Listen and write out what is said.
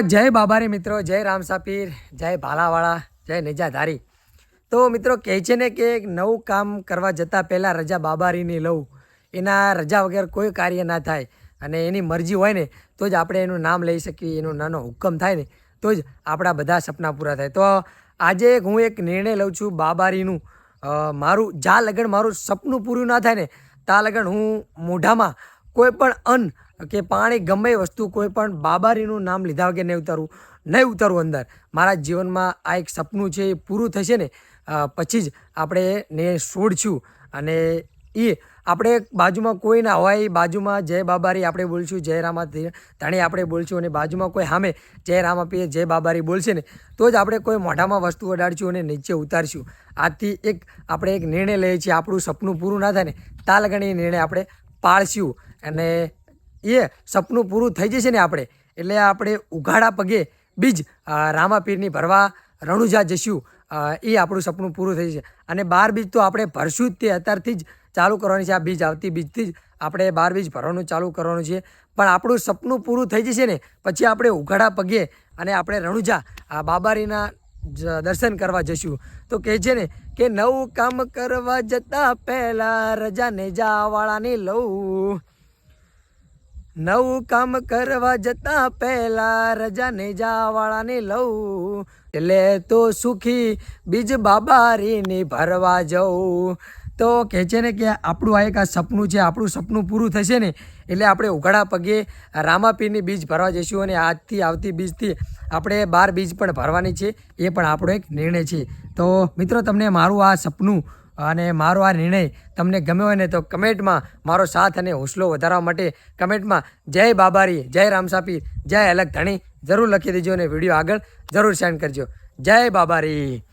જય બાબારી મિત્રો, જય રામસાપીર, જય ભાલાવાળા, જય નેજાધારી। તો મિત્રો કહે છે ને કે એક નવું કામ કરવા જતાં પહેલાં રજા બાબારીની લઉં, એના રજા વગર કોઈ કાર્ય ના થાય અને એની મરજી હોય ને તો જ આપણે એનું નામ લઈ શકીએ, એનો નાનો હુકમ થાય ને તો જ આપણા બધા સપના પૂરા થાય। તો આજે હું એક નિર્ણય લઉં છું બાબારીનું, મારું જ્યાં લગન મારું સપનું પૂરું ના થાય ને ત્યાં લગન હું મોઢામાં કોઈ પણ અન્ન કે પાણી ગમે એ વસ્તુ કોઈ પણ બાબારીનું નામ લીધા વગર નહીં ઉતારવું અંદર। મારા જીવનમાં આ એક સપનું છે, એ પૂરું થશે ને પછી જ આપણે ને છોડશું। અને એ આપણે બાજુમાં કોઈ ના હોય, બાજુમાં જય બાબારી આપણે બોલશું, જય રામા ધણી આપણે બોલશું, અને બાજુમાં કોઈ સામે જય રામાપીર જય બાબારી બોલશે ને તો જ આપણે કોઈ મોઢામાં વસ્તુ અડાડશું અને નીચે ઉતારશું। આજથી આપણે એક નિર્ણય લઈએ છીએ, આપણું સપનું પૂરું ના થાય ને ત્યાં લગન એ નિર્ણય આપણે પાળશું અને એ સપનું પૂરું થઈ જશે ને એટલે આપણે ઉઘાડા પગે બીજ રામાપીરની ભરવા રણુજા જશું। એ આપણું સપનું પૂરું થઈ જશે અને 12 બીજ તો આપણે ભરશું જ, તે અત્યારથી જ ચાલુ કરવાની છે। આ બીજ આવતી બીજથી જ આપણે 12 બીજ ભરવાનું ચાલુ કરવાનું છે, પણ આપણું સપનું પૂરું થઈ જશે ને પછી આપણે ઉઘાડા પગે અને આપણે રણુજા બાબારીના દર્શન કરવા જશું। તો કહે છે ને કે નવું કામ કરવા જતાં પહેલાં રજા નેજાવાળાની લઉં, નવું કામ કરવા જતાં પહેલાં રજા નેજાવાળાની લઉં, એટલે તો સુખી બીજ બાબારીની ભરવા જવું। તો કહે છે ને કે આપણું આ એક સપનું છે, આપણું સપનું પૂરું થશે ને એટલે આપણે ઉઘાડા પગે રામાપીરની બીજ ભરવા જઈશું અને આજથી આવતી બીજથી આપણે 12 બીજ પણ ભરવાની છે, એ પણ આપણો એક નિર્ણય છે। તો મિત્રો તમને મારું આ સપનું અને મારો આ નિર્ણય તમને ગમ્યો હોય ને તો કમેન્ટમાં મારો સાથ અને હોંસલો વધારવા માટે કમેન્ટમાં જય બાબારી, જય રામસાપીર, જય અલગ ધણી જરૂર લખી દેજો અને વિડીયો આગળ જરૂર સેન્ડ કરજો। જય બાબારી।